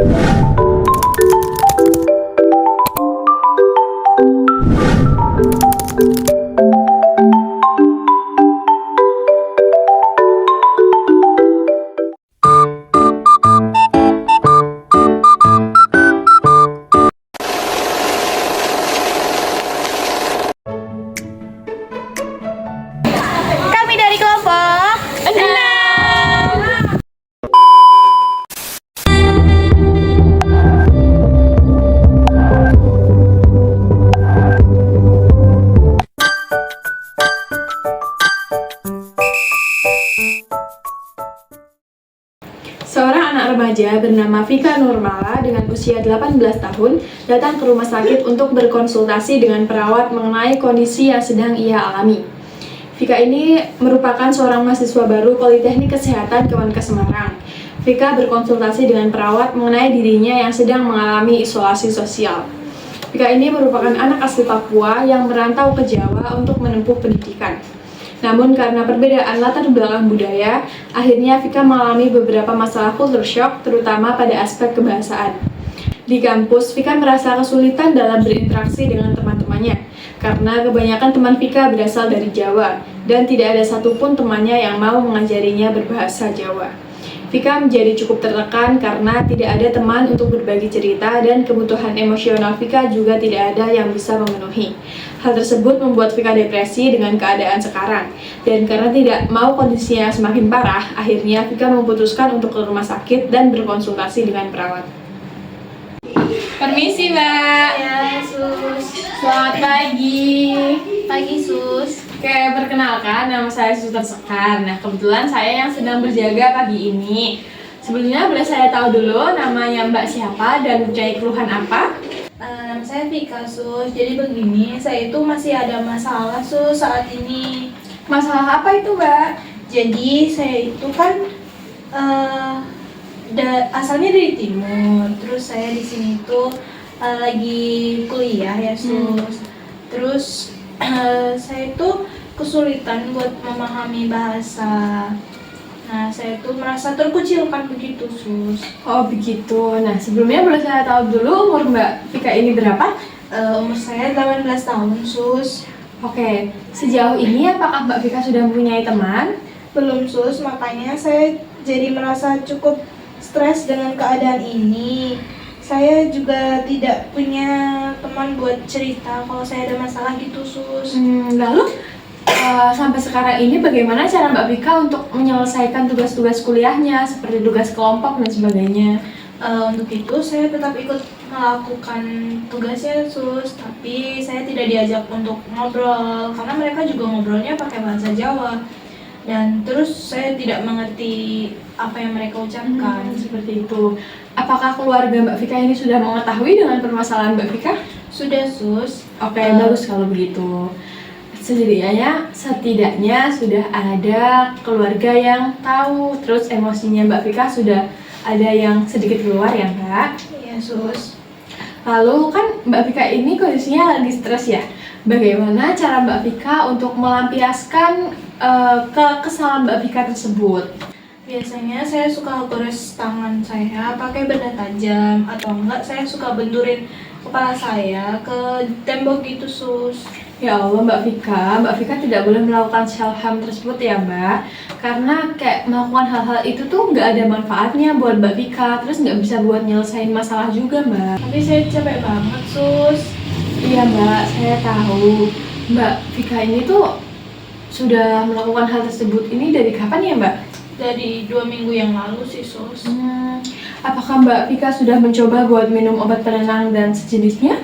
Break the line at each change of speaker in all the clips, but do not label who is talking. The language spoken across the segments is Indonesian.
Kami dari kelompok 6.
Seorang anak remaja bernama Vika Nurmala dengan usia 18 tahun datang ke rumah sakit untuk berkonsultasi dengan perawat mengenai kondisi yang sedang ia alami. Vika ini merupakan seorang mahasiswa baru Politeknik Kesehatan Kemenkes Semarang. Vika berkonsultasi dengan perawat mengenai dirinya yang sedang mengalami isolasi sosial. Vika ini merupakan anak asli Papua yang merantau ke Jawa untuk menempuh pendidikan. Namun karena perbedaan latar belakang budaya, akhirnya Vika mengalami beberapa masalah culture shock, terutama pada aspek kebahasaan. Di kampus, Vika merasa kesulitan dalam berinteraksi dengan teman-temannya, karena kebanyakan teman Vika berasal dari Jawa, dan tidak ada satupun temannya yang mau mengajarinya berbahasa Jawa. Vika menjadi cukup tertekan karena tidak ada teman untuk berbagi cerita dan kebutuhan emosional Vika juga tidak ada yang bisa memenuhi. Hal tersebut membuat Vika depresi dengan keadaan sekarang. Dan karena tidak mau kondisinya semakin parah, akhirnya Vika memutuskan untuk ke rumah sakit dan berkonsultasi dengan perawat. Permisi, Mbak.
Ya, Sus.
Selamat pagi.
Pagi, Sus.
Oke, perkenalkan, nama saya Suster Sekar. Nah, kebetulan saya yang sedang berjaga pagi ini. Sebelumnya boleh saya tahu dulu namanya Mbak siapa dan mempunyai keluhan apa?
Nama saya Vika, Sus. Jadi begini, saya itu masih ada masalah, Sus, saat ini.
Masalah apa itu, Mbak?
Jadi saya itu kan asalnya dari timur. Terus saya di sini tuh lagi kuliah ya, Sus. Terus saya itu kesulitan buat memahami bahasa. Nah, saya itu merasa terkucilkan begitu, Sus.
Oh, begitu. Nah, sebelumnya boleh saya tahu dulu umur Mbak Vika ini berapa?
Umur saya 18 tahun, Sus.
Oke, sejauh ini apakah Mbak Vika sudah mempunyai teman?
Belum, Sus, makanya saya jadi merasa cukup stres dengan keadaan ini. Saya juga tidak punya teman buat cerita kalau saya ada masalah gitu, Sus.
Lalu sampai sekarang ini bagaimana cara Mbak Vika untuk menyelesaikan tugas-tugas kuliahnya seperti tugas kelompok dan sebagainya?
Untuk itu saya tetap ikut melakukan tugasnya, Sus, tapi saya tidak diajak untuk ngobrol karena mereka juga ngobrolnya pakai bahasa Jawa. Dan terus saya tidak mengerti apa yang mereka ucapkan.
Seperti itu. Apakah keluarga Mbak Vika ini sudah mengetahui dengan permasalahan Mbak Vika?
Sudah, Sus.
Oke, bagus kalau begitu. Setidaknya sudah ada keluarga yang tahu, terus emosinya Mbak Vika sudah ada yang sedikit keluar ya, Mbak?
Iya, Sus.
Lalu kan Mbak Vika ini kondisinya lagi stres ya. Bagaimana cara Mbak Vika untuk melampiaskan kekesalan Mbak Vika tersebut?
Biasanya saya suka gores tangan saya pakai benda tajam, atau enggak saya suka benturin kepala saya ke tembok gitu, Sus.
Ya Allah, Mbak Vika tidak boleh melakukan self harm tersebut ya, Mbak. Karena kayak melakukan hal-hal itu tuh nggak ada manfaatnya buat Mbak Vika, terus nggak bisa buat nyelesain masalah juga, Mbak.
Tapi saya capek banget, Sus.
Iya, Mbak, saya tahu. Mbak Vika ini tuh sudah melakukan hal tersebut ini dari kapan ya, Mbak?
Dari 2 minggu yang lalu sih, Sus.
Apakah Mbak Vika sudah mencoba buat minum obat penenang dan sejenisnya?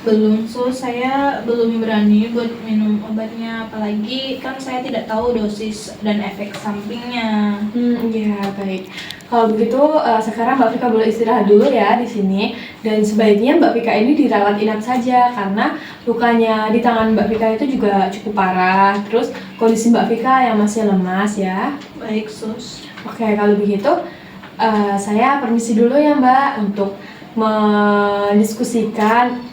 Belum, Sus. Saya belum berani buat minum obatnya, apalagi kan saya tidak tahu dosis dan efek sampingnya.
Ya, baik. Kalau begitu, sekarang Mbak Vika boleh istirahat dulu ya di sini. Dan sebaiknya Mbak Vika ini dirawat inap saja karena lukanya di tangan Mbak Vika itu juga cukup parah. Terus kondisi Mbak Vika yang masih lemas ya.
Baik, Sus.
Oke, kalau begitu saya permisi dulu ya, Mbak, untuk mendiskusikan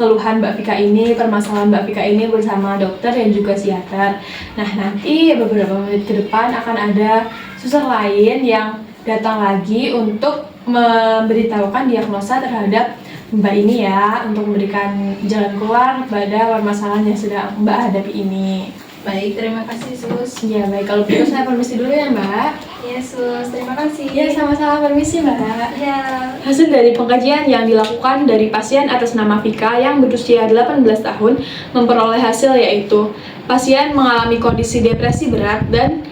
keluhan Mbak Vika ini, permasalahan Mbak Vika ini bersama dokter dan juga psikiater. Nah, nanti beberapa menit ke depan akan ada suster lain yang datang lagi untuk memberitahukan diagnosa terhadap Mbak ini ya, untuk memberikan jalan keluar pada permasalahan yang sedang Mbak hadapi ini.
Baik, terima kasih Sus.
Ya baik, kalau begitu saya permisi dulu ya Mbak.
Ya Sus, terima kasih.
Ya sama-sama, permisi Mbak.
Ya.
Hasil dari pengkajian yang dilakukan dari pasien atas nama Vika yang berusia 18 tahun memperoleh hasil yaitu pasien mengalami kondisi depresi berat dan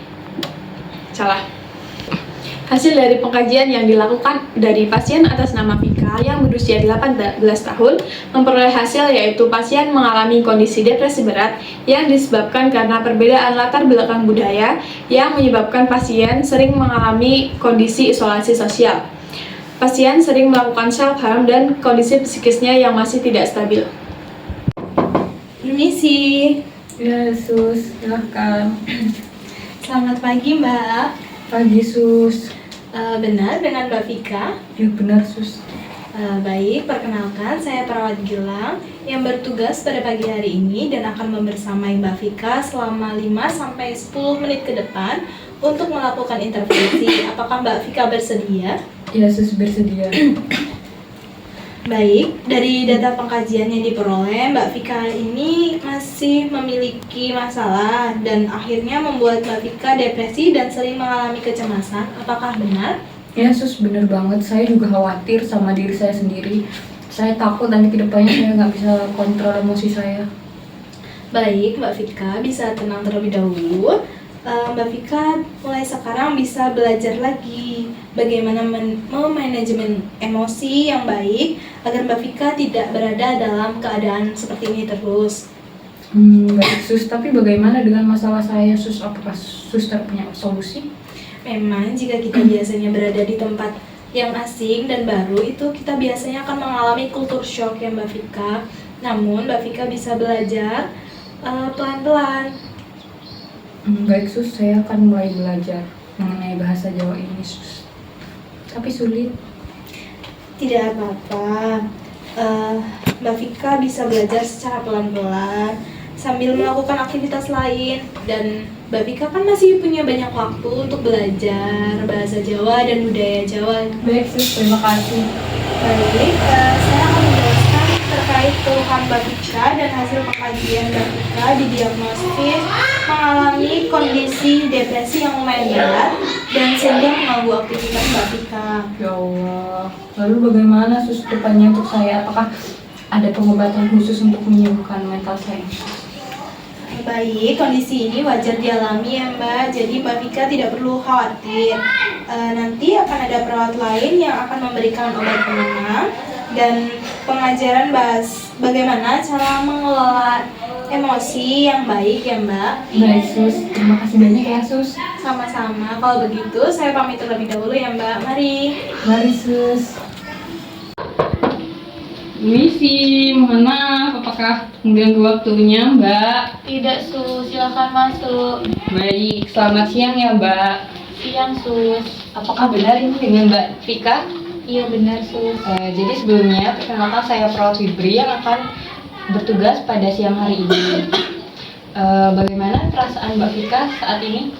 Hasil dari pengkajian yang dilakukan dari pasien atas nama Vika yang berusia 18 tahun memperoleh hasil yaitu pasien mengalami kondisi depresi berat yang disebabkan karena perbedaan latar belakang budaya yang menyebabkan pasien sering mengalami kondisi isolasi sosial. Pasien sering melakukan self-harm dan kondisi psikisnya yang masih tidak stabil.
Permisi.
Ya Sus, silahkan.
Selamat pagi Mbak.
Pagi Sus.
Benar dengan Mbak Vika?
Ya benar Sus.
Baik, perkenalkan saya perawat Gilang yang bertugas pada pagi hari ini dan akan membersamai Mbak Vika selama 5-10 menit ke depan untuk melakukan intervensi. Apakah Mbak Vika bersedia?
Ya Sus, bersedia.
Baik, dari data pengkajian yang diperoleh, Mbak Vika ini masih memiliki masalah dan akhirnya membuat Mbak Vika depresi dan sering mengalami kecemasan. Apakah benar?
Ya Sus, benar banget. Saya juga khawatir sama diri saya sendiri. Saya takut nanti kedepannya saya nggak bisa kontrol emosi saya.
Baik, Mbak Vika bisa tenang terlebih dahulu. Mbak Vika mulai sekarang bisa belajar lagi bagaimana memanajemen emosi yang baik agar Mbak Vika tidak berada dalam keadaan seperti ini terus.
Baik Sus, tapi bagaimana dengan masalah saya Sus? Apakah Suster punya solusi?
Memang jika kita biasanya berada di tempat yang asing dan baru itu kita biasanya akan mengalami culture shock ya Mbak Vika. Namun Mbak Vika bisa belajar pelan-pelan.
Baik Sus, saya akan mulai belajar mengenai bahasa Jawa ini Sus. Tapi sulit.
Tidak apa-apa. Mbak Vika bisa belajar secara pelan-pelan sambil melakukan aktivitas lain, dan Mbak Vika kan masih punya banyak waktu untuk belajar bahasa Jawa dan budaya Jawa.
Baik Sus, terima kasih.
Baik, saya akan menjelaskan terkait keluhan Mbak Vika dan hasil pengkajian Mbak Vika didiagnosis mengalami kondisi depresi yang lumayan berat dan sehingga mengganggu aktivitas Mbak Vika.
Ya Allah. Lalu bagaimana Sus depannya untuk saya? Apakah ada pengobatan khusus untuk menyembuhkan mental saya?
Baik, kondisi ini wajar dialami ya Mbak, jadi Mbak Vika tidak perlu khawatir. Nanti akan ada perawat lain yang akan memberikan obat penenang dan pengajaran bagaimana cara mengelola emosi yang baik ya Mbak.
Baik Sus, terima kasih banyak ya Sus.
Sama-sama, kalau begitu saya pamit terlebih dahulu ya Mbak, mari.
Mari Sus.
Misi, mohon maaf, apakah mengganggu waktunya Mbak?
Tidak Sus, silakan masuk.
Baik, selamat siang ya Mbak.
Siang Sus.
Apakah benar ini dengan Mbak Vika?
Iya benar Sus.
Jadi sebelumnya, perkenalkan saya Perawat Fibri yang akan bertugas pada siang hari ini. Bagaimana perasaan Mbak Vika saat ini?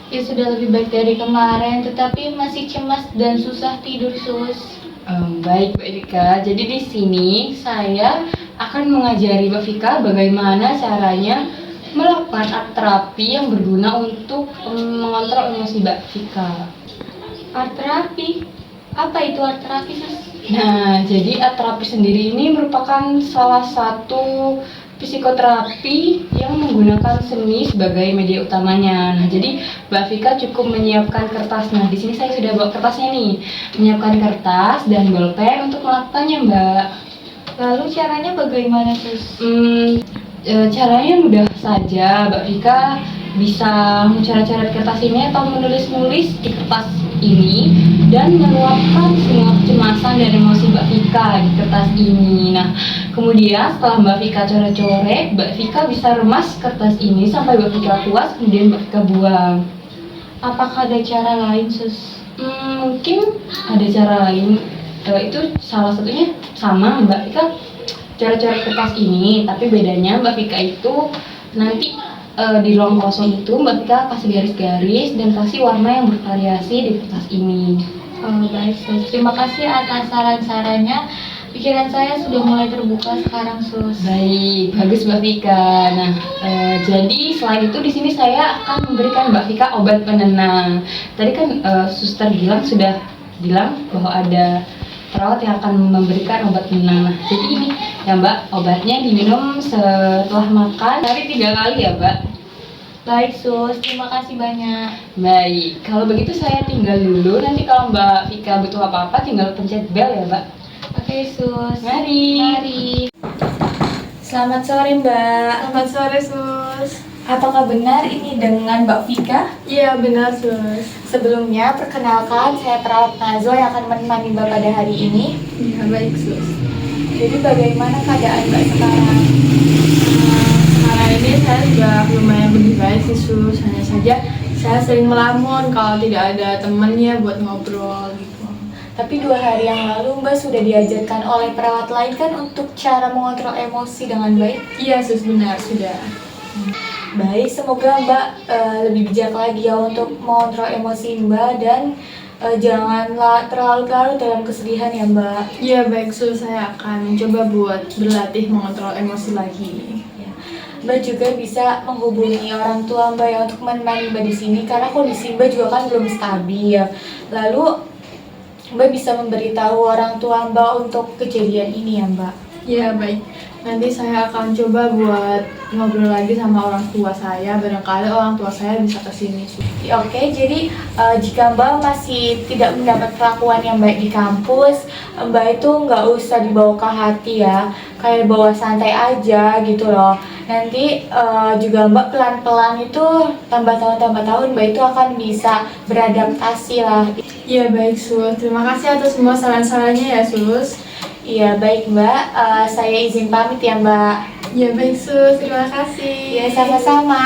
Ya sudah lebih baik dari kemarin, tetapi masih cemas dan susah tidur Sus.
Baik Mbak Vika, jadi di sini saya akan mengajari Mbak Vika bagaimana caranya melakukan art terapi yang berguna untuk mengontrol emosi Mbak Vika.
Art terapi? Apa itu art terapi Sus?
Nah, jadi art terapi sendiri ini merupakan salah satu psikoterapi yang menggunakan seni sebagai media utamanya. Nah, jadi Mbak Vika cukup menyiapkan kertas. Nah, di sini saya sudah bawa kertasnya nih. Menyiapkan kertas dan bolpen untuk melakukannya, Mbak.
Lalu caranya bagaimana Sus?
Caranya mudah saja. Mbak Vika bisa mencoret-coret kertas ini atau menulis-nulis di kertas ini dan meluapkan semua kecemasan dan emosi Mbak Vika di kertas ini. Nah, kemudian setelah Mbak Vika coret-coret, Mbak Vika bisa remas kertas ini sampai Mbak Vika puas, kemudian Mbak Vika buang.
Apakah ada cara lain Sus?
Mungkin ada cara lain. Itu salah satunya sama Mbak Vika coret-coret kertas ini, tapi bedanya Mbak Vika itu nanti di ruang kosong itu Mbak Vika kasih garis-garis dan kasih warna yang bervariasi di kertas ini.
Oh, baik, Sus. Terima kasih atas saran-sarannya. Pikiran saya sudah mulai terbuka sekarang, Sus.
Baik, bagus Mbak Vika. Nah, jadi selain itu di sini saya akan memberikan Mbak Vika obat penenang. Tadi kan Suster Gilang sudah bilang bahwa ada perawat yang akan memberikan obat penenang. Nah, jadi ini ya Mbak, obatnya diminum setelah makan hari 3 kali ya Mbak.
Baik, Sus. Terima kasih banyak.
Baik, kalau begitu saya tinggal dulu. Nanti kalau Mbak Vika butuh apa-apa tinggal pencet bel ya Mbak.
Oke, Sus.
Mari.
Mari. Selamat sore, Mbak.
Selamat sore, Sus.
Apakah benar ini dengan Mbak Vika?
Iya, benar, Sus.
Sebelumnya, perkenalkan saya perawat Nazwa yang akan menemani Mbak pada hari ini.
Iya, baik, Sus.
Jadi bagaimana keadaan Mbak sekarang?
Sekarang ini saya sudah lumayan lebih baik sih, Sus. Hanya saja saya sering melamun kalau tidak ada temannya buat ngobrol gitu.
Tapi 2 hari yang lalu Mbak sudah diajarkan oleh perawat lain kan untuk cara mengontrol emosi dengan baik.
Iya, Sus, benar, sudah.
Baik, semoga Mbak lebih bijak lagi ya untuk mengontrol emosi Mbak dan janganlah terlalu larut dalam kesedihan ya Mbak.
Iya, baik, Sus. Saya akan mencoba buat berlatih mengontrol emosi lagi.
Ya. Mbak juga bisa menghubungi orang tua Mbak ya untuk menemani Mbak di sini karena kondisi Mbak juga kan belum stabil. Lalu Mbak bisa memberitahu orang tua Mbak untuk kejadian ini ya Mbak.
Iya, baik. Nanti saya akan coba buat ngobrol lagi sama orang tua saya. Barangkali orang tua saya bisa kesini.
Oke, jadi jika Mbak masih tidak mendapat perlakuan yang baik di kampus, Mbak itu nggak usah dibawa ke hati ya, kayak bawa santai aja gitu loh. Nanti juga Mbak pelan-pelan itu tambah tahun Mbak itu akan bisa beradaptasi lah.
Iya, baik, Sus. Terima kasih atas semua saran-sarannya ya, Sus.
Iya baik Mbak, saya izin pamit ya Mbak.
Iya, baik, Sus. Terima kasih.
Ya sama-sama.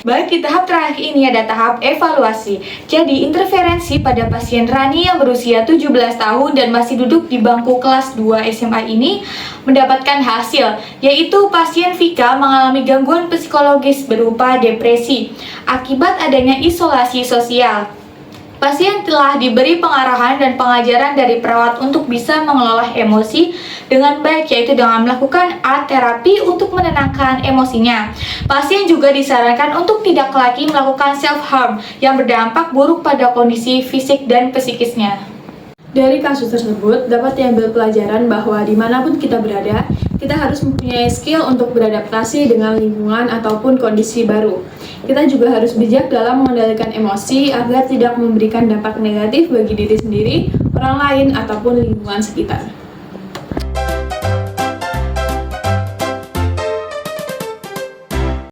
Baik, di tahap terakhir ini ada tahap evaluasi. Jadi, interferensi pada pasien Rani yang berusia 17 tahun dan masih duduk di bangku kelas 2 SMA ini mendapatkan hasil, yaitu pasien Vika mengalami gangguan psikologis berupa depresi akibat adanya isolasi sosial. Pasien telah diberi pengarahan dan pengajaran dari perawat untuk bisa mengelola emosi dengan baik, yaitu dengan melakukan art terapi untuk menenangkan emosinya. Pasien juga disarankan untuk tidak lagi melakukan self-harm yang berdampak buruk pada kondisi fisik dan psikisnya.
Dari kasus tersebut, dapat diambil pelajaran bahwa dimanapun kita berada, kita harus mempunyai skill untuk beradaptasi dengan lingkungan ataupun kondisi baru. Kita juga harus bijak dalam mengendalikan emosi agar tidak memberikan dampak negatif bagi diri sendiri, orang lain, ataupun lingkungan sekitar.